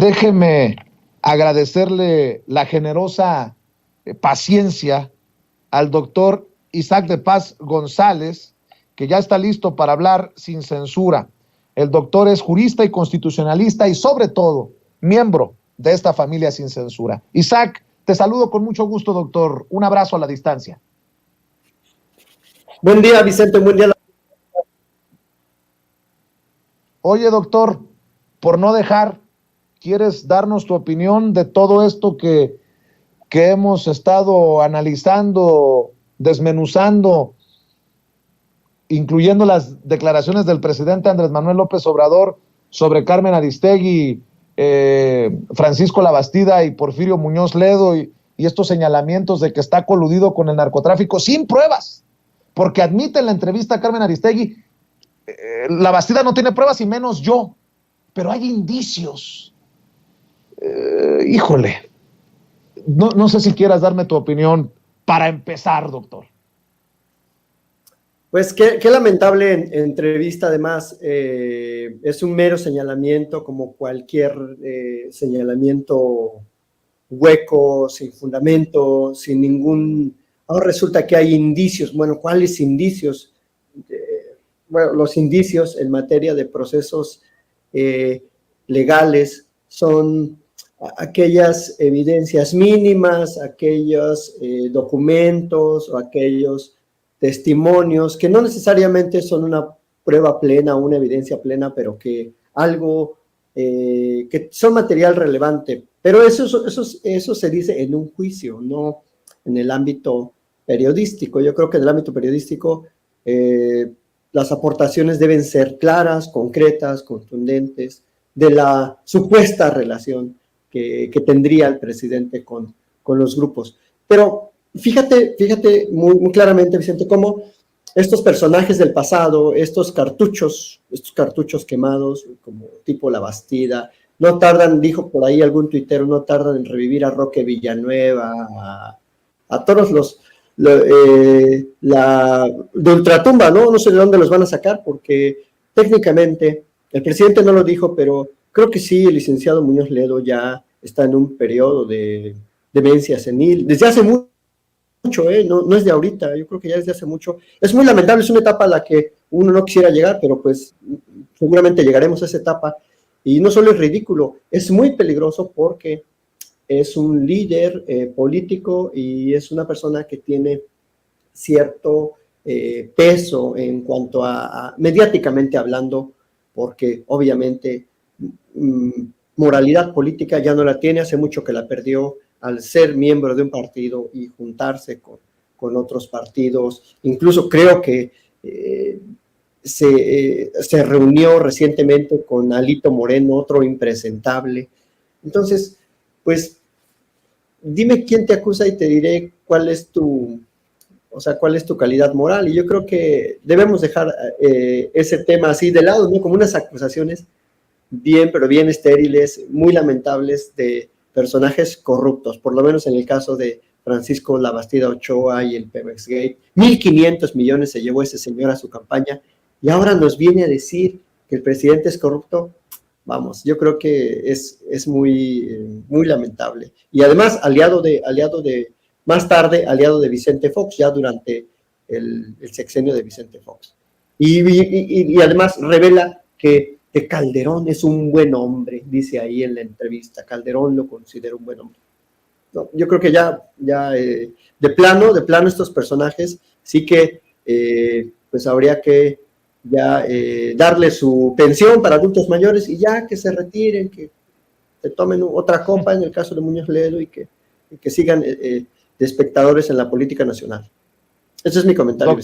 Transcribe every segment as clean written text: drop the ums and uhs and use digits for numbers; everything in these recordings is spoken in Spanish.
Déjeme agradecerle la generosa paciencia al doctor Isaac de Paz González, que ya está listo para hablar sin censura. El doctor es jurista y constitucionalista y sobre todo miembro de esta familia sin censura. Isaac, te saludo con mucho gusto, doctor. Un abrazo a la distancia. Buen día, Vicente, buen día. Oye, doctor, por no dejar, ¿quieres darnos tu opinión de todo esto que hemos estado analizando, desmenuzando, incluyendo las declaraciones del presidente Andrés Manuel López Obrador sobre Carmen Aristegui, Francisco Labastida y Porfirio Muñoz Ledo y estos señalamientos de que está coludido con el narcotráfico sin pruebas? Porque admite en la entrevista a Carmen Aristegui, Labastida no tiene pruebas y menos yo, pero hay indicios. Híjole, no sé si quieras darme tu opinión para empezar, doctor. Pues qué lamentable entrevista, además, es un mero señalamiento como cualquier señalamiento hueco, sin fundamento, sin ningún... Ahora resulta que hay indicios. Bueno, ¿cuáles indicios? Bueno, los indicios en materia de procesos legales son aquellas evidencias mínimas, aquellos documentos o aquellos testimonios que no necesariamente son una prueba plena, una evidencia plena, pero que algo, que son material relevante. Pero eso se dice en un juicio, no en el ámbito periodístico. Yo creo que en el ámbito periodístico las aportaciones deben ser claras, concretas, contundentes, de la supuesta relación que tendría el presidente con los grupos. Pero fíjate muy claramente, Vicente, cómo estos personajes del pasado, estos cartuchos quemados, como tipo Labastida, no tardan, dijo por ahí algún tuitero, no tardan en revivir a Roque Villanueva, a todos los de ultratumba, ¿no? No sé de dónde los van a sacar, porque técnicamente, el presidente no lo dijo, pero creo que sí, el licenciado Muñoz Ledo ya está en un periodo de demencia senil, desde hace mucho, no es de ahorita, yo creo que ya desde hace mucho. Es muy lamentable, es una etapa a la que uno no quisiera llegar, pero pues seguramente llegaremos a esa etapa. Y no solo es ridículo, es muy peligroso porque es un líder político y es una persona que tiene cierto peso en cuanto a mediáticamente hablando, porque obviamente moralidad política ya no la tiene, hace mucho que la perdió al ser miembro de un partido y juntarse con otros partidos. Incluso creo que se reunió recientemente con Alito Moreno, otro impresentable. Entonces, pues, dime quién te acusa y te diré cuál es tu calidad moral. Y yo creo que debemos dejar ese tema así de lado, ¿no? Como unas acusaciones pero bien estériles, muy lamentables, de personajes corruptos, por lo menos en el caso de Francisco Labastida Ochoa y el Pemex Gate. 1.500 millones se llevó ese señor a su campaña y ahora nos viene a decir que el presidente es corrupto. Vamos, yo creo que es muy lamentable. Y además, más tarde, aliado de Vicente Fox, ya durante el sexenio de Vicente Fox. Y además revela que Calderón es un buen hombre, dice ahí en la entrevista. Calderón lo considera un buen hombre. No, yo creo que ya de plano estos personajes sí que pues habría que ya darle su pensión para adultos mayores y ya que se retiren, que se tomen otra copa en el caso de Muñoz Ledo y que sigan de espectadores en la política nacional. Ese es mi comentario.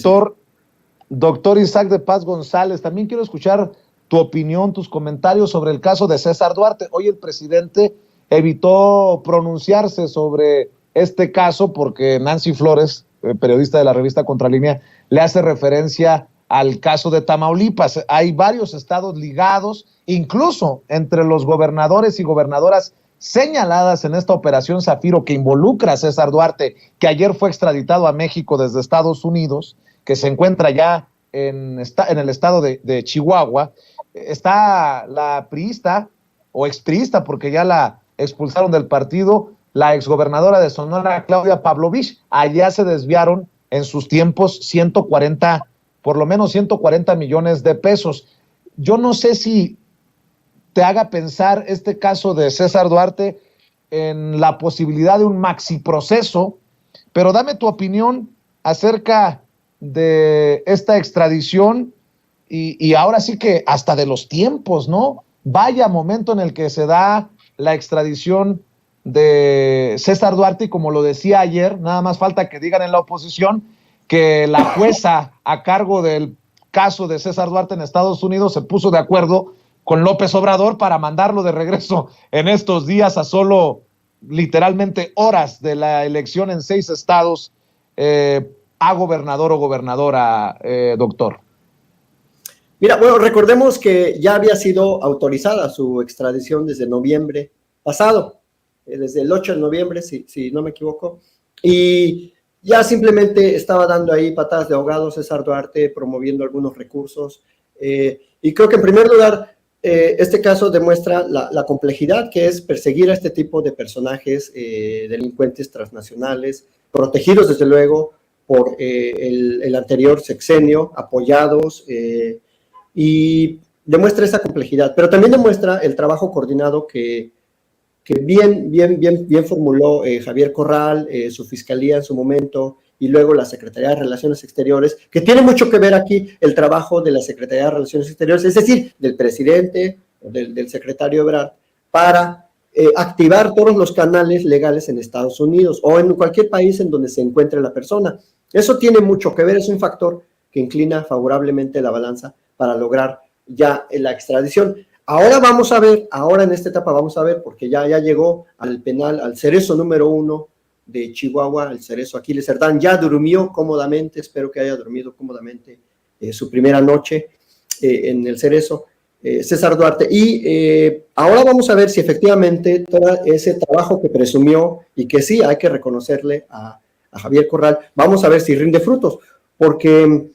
Doctor Isaac de Paz González, también quiero escuchar tu opinión, tus comentarios sobre el caso de César Duarte. Hoy el presidente evitó pronunciarse sobre este caso porque Nancy Flores, periodista de la revista Contralínea, le hace referencia al caso de Tamaulipas. Hay varios estados ligados, incluso entre los gobernadores y gobernadoras señaladas en esta operación Zafiro que involucra a César Duarte, que ayer fue extraditado a México desde Estados Unidos, que se encuentra ya en el estado de Chihuahua. Está la priista o expriista, porque ya la expulsaron del partido, la exgobernadora de Sonora, Claudia Pavlovich. Allá se desviaron en sus tiempos por lo menos 140 millones de pesos. Yo no sé si te haga pensar este caso de César Duarte en la posibilidad de un maxi proceso, pero dame tu opinión acerca de esta extradición y ahora sí que hasta de los tiempos, ¿no? Vaya momento en el que se da la extradición de César Duarte y como lo decía ayer, nada más falta que digan en la oposición que la jueza a cargo del caso de César Duarte en Estados Unidos se puso de acuerdo con López Obrador para mandarlo de regreso en estos días a solo literalmente horas de la elección en 6 estados a gobernador o gobernadora, doctor. Mira, bueno, recordemos que ya había sido autorizada su extradición desde noviembre pasado, desde el 8 de noviembre, si no me equivoco, y ya simplemente estaba dando ahí patadas de ahogado César Duarte, promoviendo algunos recursos, y creo que en primer lugar, este caso demuestra la complejidad que es perseguir a este tipo de personajes, delincuentes transnacionales, protegidos desde luego por el anterior sexenio, apoyados, y demuestra esa complejidad, pero también demuestra el trabajo coordinado que bien formuló Javier Corral, su fiscalía en su momento, y luego la Secretaría de Relaciones Exteriores, que tiene mucho que ver aquí el trabajo de la Secretaría de Relaciones Exteriores, es decir, del presidente, del secretario Ebrard, para activar todos los canales legales en Estados Unidos o en cualquier país en donde se encuentre la persona. Eso tiene mucho que ver, es un factor que inclina favorablemente la balanza para lograr ya la extradición. Ahora vamos a ver, ahora en esta etapa vamos a ver, porque ya llegó al penal, al cerezo número 1 de Chihuahua, el cerezo Aquiles Cerdán, ya durmió cómodamente, espero que haya dormido cómodamente su primera noche en el cerezo, César Duarte, y ahora vamos a ver si efectivamente todo ese trabajo que presumió, y que sí hay que reconocerle a Javier Corral, vamos a ver si rinde frutos, porque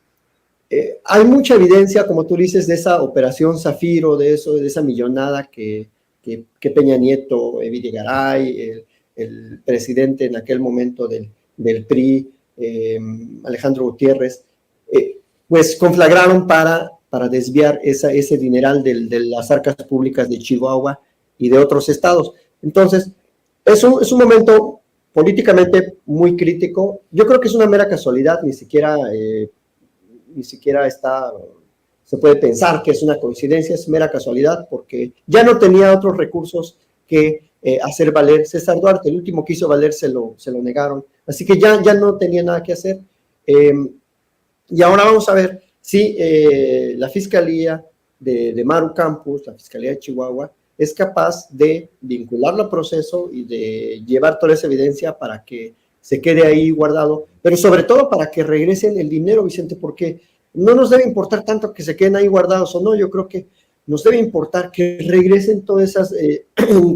hay mucha evidencia, como tú dices, de esa operación Zafiro, de esa millonada que Peña Nieto, Videgaray, el presidente en aquel momento del PRI, Alejandro Gutiérrez, pues conflagraron para desviar ese dineral de las arcas públicas de Chihuahua y de otros estados. Entonces, es un momento políticamente muy crítico. Yo creo que es una mera casualidad, ni siquiera se puede pensar que es una coincidencia, es mera casualidad, porque ya no tenía otros recursos que hacer valer César Duarte. El último que hizo valer se lo negaron, así que ya no tenía nada que hacer. Y ahora vamos a ver si la Fiscalía de Maru Campos, la Fiscalía de Chihuahua, es capaz de vincularlo al proceso y de llevar toda esa evidencia para que se quede ahí guardado, pero sobre todo para que regresen el dinero, Vicente, porque no nos debe importar tanto que se queden ahí guardados o no, yo creo que nos debe importar que regresen todas esas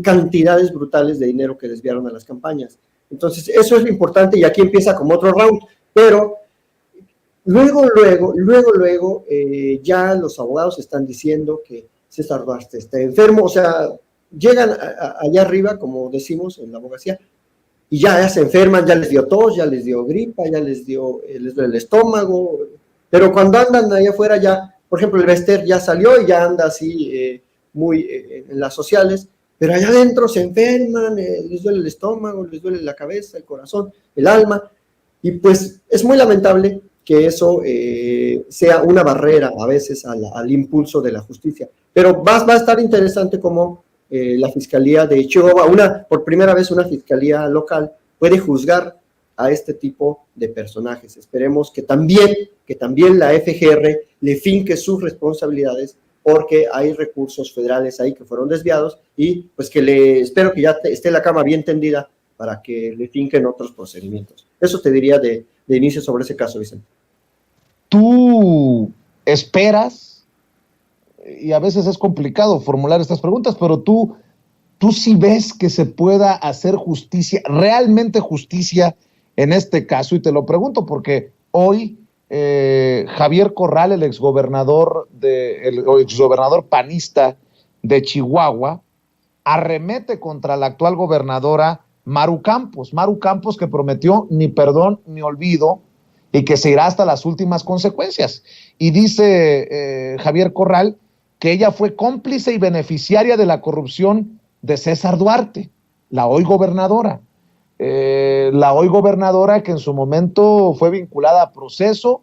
cantidades brutales de dinero que desviaron a las campañas. Entonces, eso es lo importante y aquí empieza como otro round, pero luego, ya los abogados están diciendo que César Duarte está enfermo, o sea, llegan allá arriba, como decimos en la abogacía, y ya se enferman, ya les dio tos, ya les dio gripa, ya les duele el estómago, pero cuando andan allá afuera ya, por ejemplo, el Bester ya salió y ya anda así muy en las sociales, pero allá adentro se enferman, les duele el estómago, les duele la cabeza, el corazón, el alma, y pues es muy lamentable que eso sea una barrera a veces al impulso de la justicia, pero va a estar interesante como la Fiscalía de Chihuahua, por primera vez una fiscalía local puede juzgar a este tipo de personajes. Esperemos que también la FGR le finque sus responsabilidades, porque hay recursos federales ahí que fueron desviados y pues espero que ya esté la cama bien tendida para que le finquen otros procedimientos. Eso te diría de inicio sobre ese caso, Vicente. ¿Tú esperas? Y a veces es complicado formular estas preguntas, pero tú sí ves que se pueda hacer justicia, realmente justicia en este caso, y te lo pregunto porque hoy Javier Corral, el exgobernador panista de Chihuahua, arremete contra la actual gobernadora Maru Campos. Maru Campos, que prometió ni perdón ni olvido y que se irá hasta las últimas consecuencias. Y dice Javier Corral que ella fue cómplice y beneficiaria de la corrupción de César Duarte, la hoy gobernadora. La hoy gobernadora que en su momento fue vinculada a proceso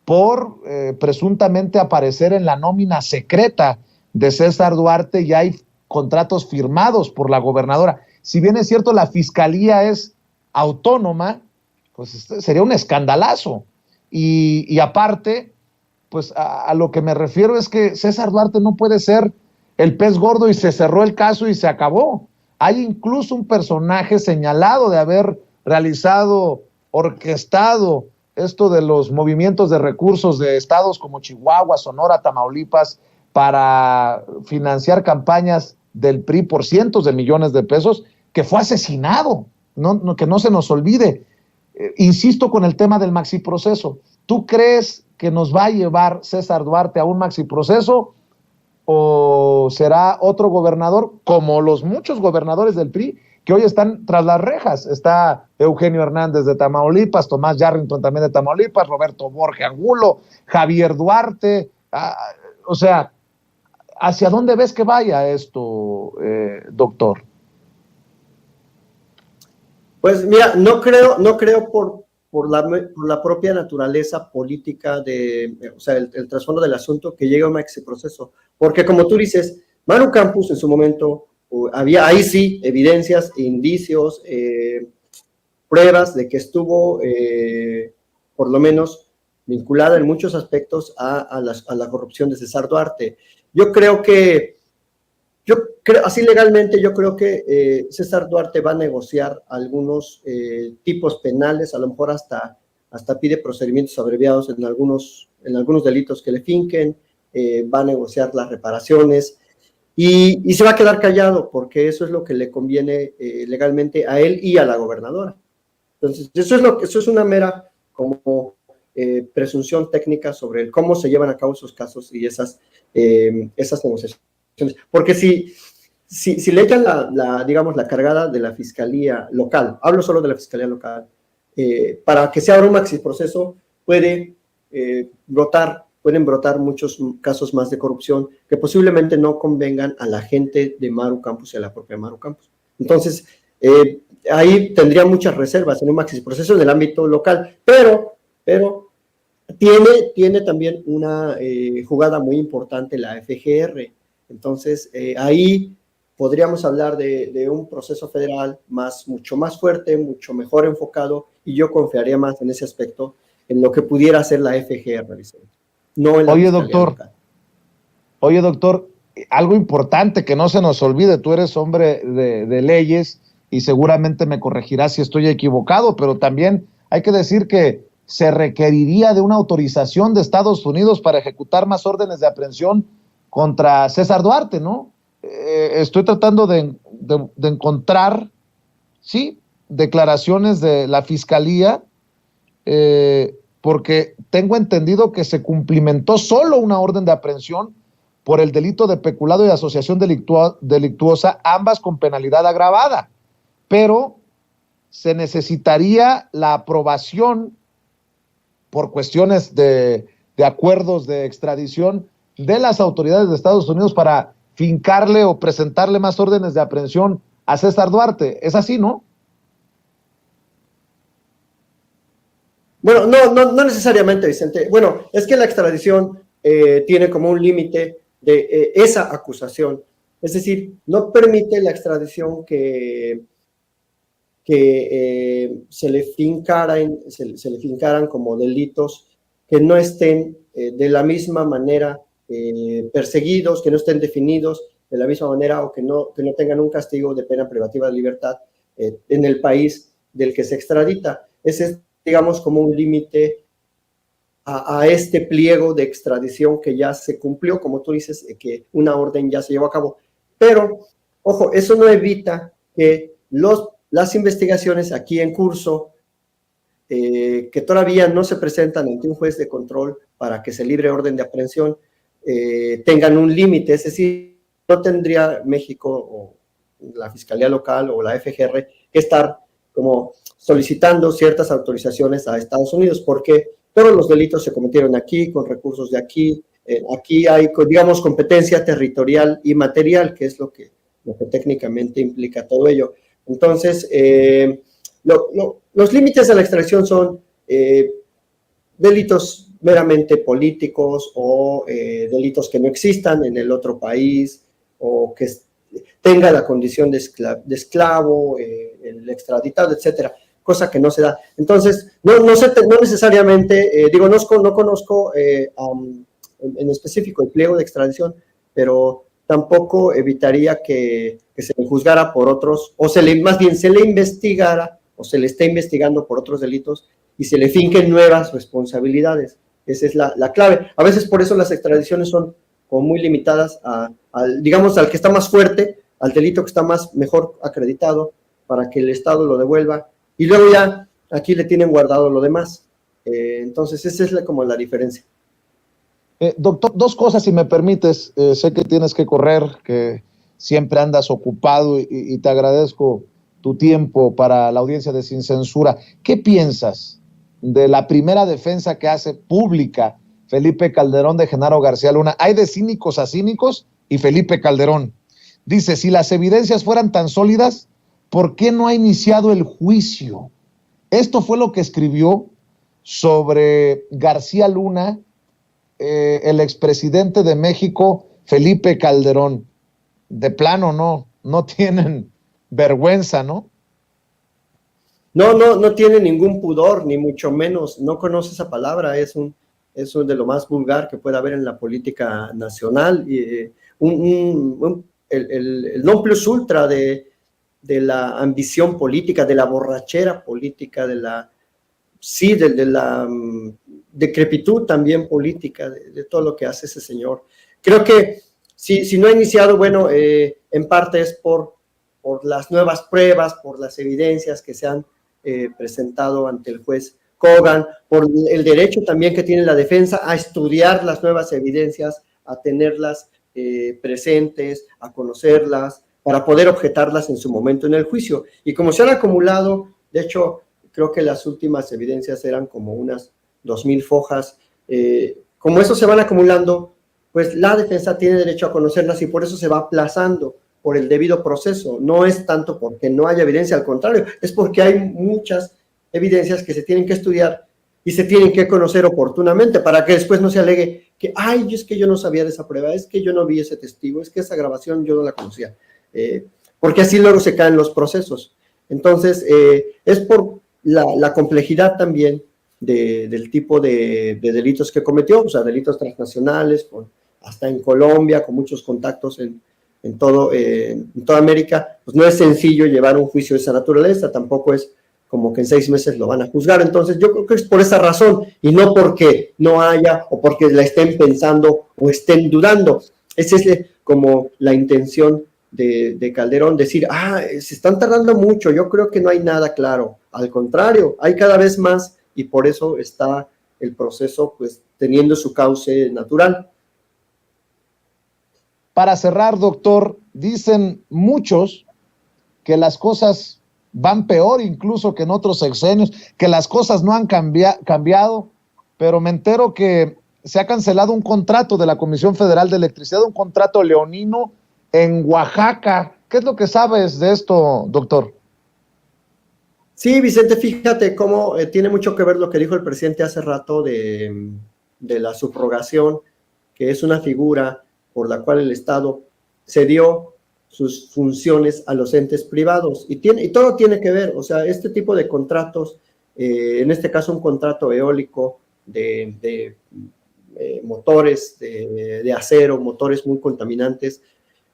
por presuntamente aparecer en la nómina secreta de César Duarte, y hay contratos firmados por la gobernadora. Si bien es cierto, la fiscalía es autónoma, pues sería un escandalazo. Y aparte, pues a lo que me refiero es que César Duarte no puede ser el pez gordo y se cerró el caso y se acabó. Hay incluso un personaje señalado de haber realizado, orquestado esto de los movimientos de recursos de estados como Chihuahua, Sonora, Tamaulipas, para financiar campañas del PRI por cientos de millones de pesos, que fue asesinado, que no se nos olvide. Insisto con el tema del maxiproceso. ¿Tú crees que nos va a llevar César Duarte a un maxiproceso o será otro gobernador como los muchos gobernadores del PRI que hoy están tras las rejas? Está Eugenio Hernández de Tamaulipas, Tomás Yarrington también de Tamaulipas, Roberto Borge Angulo, Javier Duarte. O sea, ¿hacia dónde ves que vaya esto, doctor? Pues mira, no creo por la propia naturaleza política o sea, el trasfondo del asunto, que llegue a un maxiproceso. Porque como tú dices, Maru Campos en su momento, había ahí sí evidencias, indicios, pruebas de que estuvo por lo menos vinculada en muchos aspectos a la corrupción de César Duarte. Así legalmente, yo creo que César Duarte va a negociar algunos tipos penales, a lo mejor hasta pide procedimientos abreviados en algunos delitos que le finquen, va a negociar las reparaciones y se va a quedar callado, porque eso es lo que le conviene legalmente a él y a la gobernadora. Entonces, eso es una mera como presunción técnica sobre cómo se llevan a cabo esos casos y esas negociaciones. Porque si le echan digamos, la cargada de la fiscalía local, hablo solo de la fiscalía local, para que se abra un maxiproceso, pueden brotar muchos casos más de corrupción que posiblemente no convengan a la gente de Maru Campos y a la propia Maru Campos. Entonces, ahí tendría muchas reservas en un maxiproceso en el ámbito local, pero tiene también una jugada muy importante la FGR. Entonces, ahí podríamos hablar de un proceso federal mucho más fuerte, mucho mejor enfocado, y yo confiaría más en ese aspecto, en lo que pudiera hacer la FGR, Vicente, no en la fiscalía local. Oye, doctor, algo importante que no se nos olvide, tú eres hombre de leyes y seguramente me corregirás si estoy equivocado, pero también hay que decir que se requeriría de una autorización de Estados Unidos para ejecutar más órdenes de aprehensión contra César Duarte, ¿no? Estoy tratando de encontrar, sí, declaraciones de la fiscalía, porque tengo entendido que se cumplimentó solo una orden de aprehensión por el delito de peculado y asociación delictuosa, ambas con penalidad agravada, pero se necesitaría la aprobación por cuestiones de acuerdos de extradición de las autoridades de Estados Unidos para fincarle o presentarle más órdenes de aprehensión a César Duarte. ¿Es así, no? Bueno, no necesariamente, Vicente. Bueno, es que la extradición tiene como un límite de esa acusación. Es decir, no permite la extradición que se le fincaran como delitos que no estén de la misma manera perseguidos, que no estén definidos de la misma manera, o que no tengan un castigo de pena privativa de libertad en el país del que se extradita. Ese es, digamos, como un límite a este pliego de extradición que ya se cumplió, como tú dices, que una orden ya se llevó a cabo. Pero, ojo, eso no evita que las investigaciones aquí en curso, que todavía no se presentan ante un juez de control para que se libre orden de aprehensión, tengan un límite. Es decir, no tendría México la Fiscalía Local o la FGR que estar como solicitando ciertas autorizaciones a Estados Unidos, porque todos los delitos se cometieron aquí, con recursos de aquí. Aquí hay, digamos, competencia territorial y material, que es lo que técnicamente implica todo ello. Entonces, los límites de la extradición son delitos meramente políticos o delitos que no existan en el otro país o que tenga la condición de esclavo, el extraditado, etcétera, cosa que no se da. Entonces, no necesariamente, no conozco en específico el pliego de extradición, pero tampoco evitaría que se le juzgara por otros, o más bien se le investigara, o se le esté investigando por otros delitos, y se le finquen nuevas responsabilidades. Esa es la clave. A veces por eso las extradiciones son como muy limitadas digamos, al que está más fuerte, al delito que está mejor acreditado, para que el Estado lo devuelva, y luego ya aquí le tienen guardado lo demás. Entonces, esa es como la diferencia. Doctor, dos cosas, si me permites. Sé que tienes que correr, que siempre andas ocupado y te agradezco tu tiempo para la audiencia de Sin Censura. ¿Qué piensas de la primera defensa que hace pública Felipe Calderón de Genaro García Luna? Hay de cínicos a cínicos y Felipe Calderón dice, si las evidencias fueran tan sólidas, ¿por qué no ha iniciado el juicio? Esto fue lo que escribió sobre García Luna, el expresidente de México, Felipe Calderón. De plano no tienen vergüenza, ¿no? No tiene ningún pudor, ni mucho menos, no conoce esa palabra, es de lo más vulgar que puede haber en la política nacional, y el non plus ultra de la ambición política, de la borrachera política, de la decrepitud también política, de todo lo que hace ese señor. Creo que si no ha iniciado, bueno, en parte es por las nuevas pruebas, por las evidencias que se han presentado ante el juez Kogan, por el derecho también que tiene la defensa a estudiar las nuevas evidencias, a tenerlas presentes, a conocerlas, para poder objetarlas en su momento en el juicio. Y como se han acumulado, de hecho, creo que las últimas evidencias eran como unas 2,000 fojas. Como eso se van acumulando, pues la defensa tiene derecho a conocerlas y por eso se va aplazando por el debido proceso. No es tanto porque no haya evidencia, al contrario, es porque hay muchas evidencias que se tienen que estudiar y se tienen que conocer oportunamente para que después no se alegue que, es que yo no sabía de esa prueba, es que yo no vi ese testigo, es que esa grabación yo no la conocía. Porque así luego se caen los procesos. Entonces, es por la complejidad también del tipo de delitos que cometió, o sea, delitos transnacionales, hasta en Colombia, con muchos contactos en toda América. Pues no es sencillo llevar un juicio de esa naturaleza, tampoco es como que en 6 meses lo van a juzgar. Entonces yo creo que es por esa razón y no porque no haya o porque la estén pensando o estén dudando. Esa es como la intención de Calderón, decir, se están tardando mucho, yo creo que no hay nada claro. Al contrario, hay cada vez más y por eso está el proceso pues teniendo su cauce natural. Para cerrar, doctor, dicen muchos que las cosas van peor incluso que en otros sexenios, que las cosas no han cambiado, pero me entero que se ha cancelado un contrato de la Comisión Federal de Electricidad, un contrato leonino en Oaxaca. ¿Qué es lo que sabes de esto, doctor? Sí, Vicente, fíjate cómo tiene mucho que ver lo que dijo el presidente hace rato de la subrogación, que es una figura por la cual el Estado cedió sus funciones a los entes privados, y todo tiene que ver, o sea, este tipo de contratos, en este caso un contrato eólico de motores de acero, motores muy contaminantes,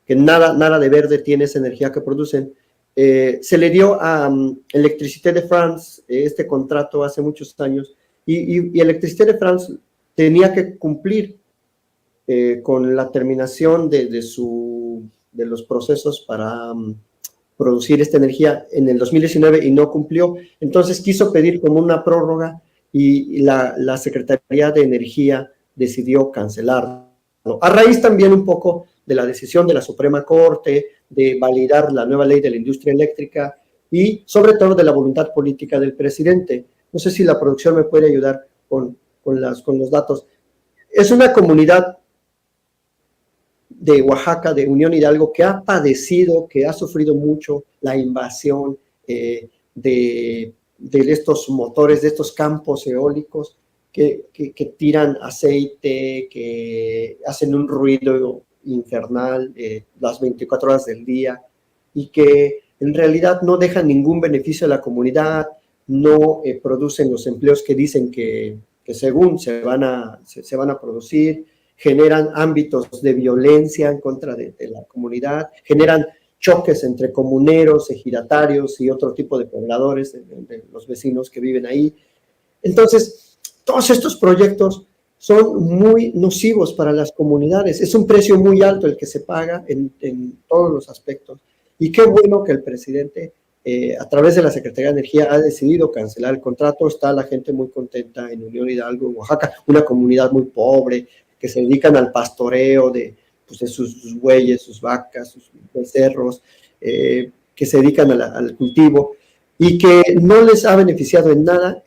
que nada de verde tiene esa energía que producen, se le dio a Electricité de France este contrato hace muchos años, y Electricité de France tenía que cumplir con la terminación de los procesos para producir esta energía en el 2019 y no cumplió. Entonces quiso pedir como una prórroga y la Secretaría de Energía decidió cancelarlo. A raíz también un poco de la decisión de la Suprema Corte de validar la nueva ley de la industria eléctrica y sobre todo de la voluntad política del presidente. No sé si la producción me puede ayudar con los datos. Es una comunidad de Oaxaca, de Unión Hidalgo, que ha padecido, que ha sufrido mucho la invasión de estos motores, de estos campos eólicos que tiran aceite, que hacen un ruido infernal las 24 horas del día y que en realidad no dejan ningún beneficio a la comunidad, no producen los empleos que dicen que según se van a producir, generan ámbitos de violencia en contra de la comunidad, generan choques entre comuneros, ejidatarios y otro tipo de pobladores, de los vecinos que viven ahí. Entonces, todos estos proyectos son muy nocivos para las comunidades. Es un precio muy alto el que se paga en todos los aspectos. Y qué bueno que el presidente, a través de la Secretaría de Energía, ha decidido cancelar el contrato. Está la gente muy contenta en Unión Hidalgo, en Oaxaca, una comunidad muy pobre, que se dedican al pastoreo de sus bueyes, sus vacas, sus becerros, que se dedican al cultivo y que no les ha beneficiado en nada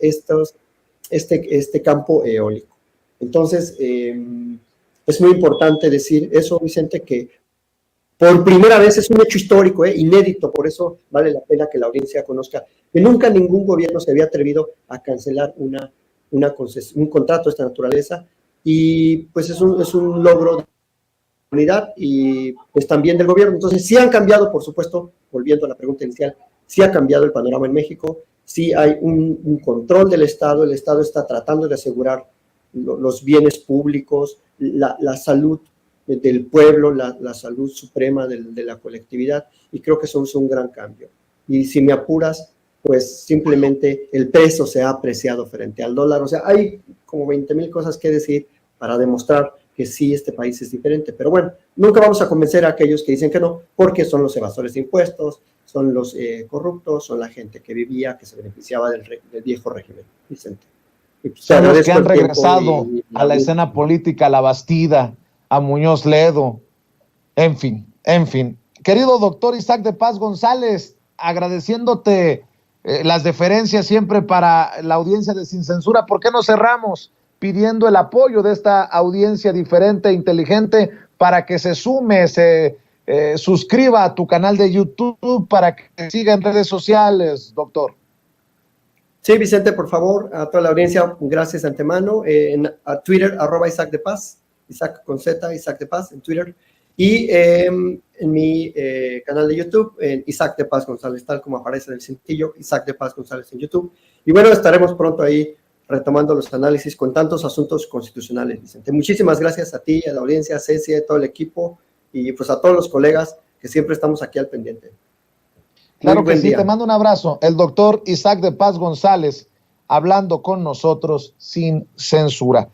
este campo eólico. Entonces, es muy importante decir eso, Vicente, que por primera vez es un hecho histórico, inédito, por eso vale la pena que la audiencia conozca que nunca ningún gobierno se había atrevido a cancelar un contrato de esta naturaleza, y pues es un logro de la comunidad y pues también del gobierno. Entonces sí han cambiado, por supuesto, volviendo a la pregunta inicial, sí ha cambiado el panorama en México, sí hay un control del Estado, el Estado está tratando de asegurar los bienes públicos, la salud del pueblo, la salud suprema de la colectividad, y creo que eso es un gran cambio. Y si me apuras, pues simplemente el peso se ha apreciado frente al dólar. O sea, hay como 20,000 cosas que decir para demostrar que sí, este país es diferente. Pero bueno, nunca vamos a convencer a aquellos que dicen que no, porque son los evasores de impuestos, son los corruptos, son la gente que vivía, que se beneficiaba del viejo régimen. Vicente. Pues, son los que han regresado a la escena política, a La Bastida, a Muñoz Ledo, en fin. Querido doctor Isaac de Paz González, agradeciéndote las deferencias siempre para la audiencia de Sin Censura, ¿por qué no cerramos pidiendo el apoyo de esta audiencia diferente e inteligente para que se sume, se suscriba a tu canal de YouTube, para que siga en redes sociales, doctor? Sí, Vicente, por favor, a toda la audiencia, gracias de antemano. A Twitter, @Isaac de Paz, Isaac con Z, Isaac de Paz en Twitter. Y en mi canal de YouTube, en Isaac de Paz González, tal como aparece en el cintillo, Isaac de Paz González en YouTube. Y bueno, estaremos pronto ahí retomando los análisis con tantos asuntos constitucionales, Vicente. Muchísimas gracias a ti, a la audiencia, a Ceci, a todo el equipo y pues a todos los colegas que siempre estamos aquí al pendiente. Claro que sí, te mando un abrazo. El doctor Isaac de Paz González hablando con nosotros sin censura.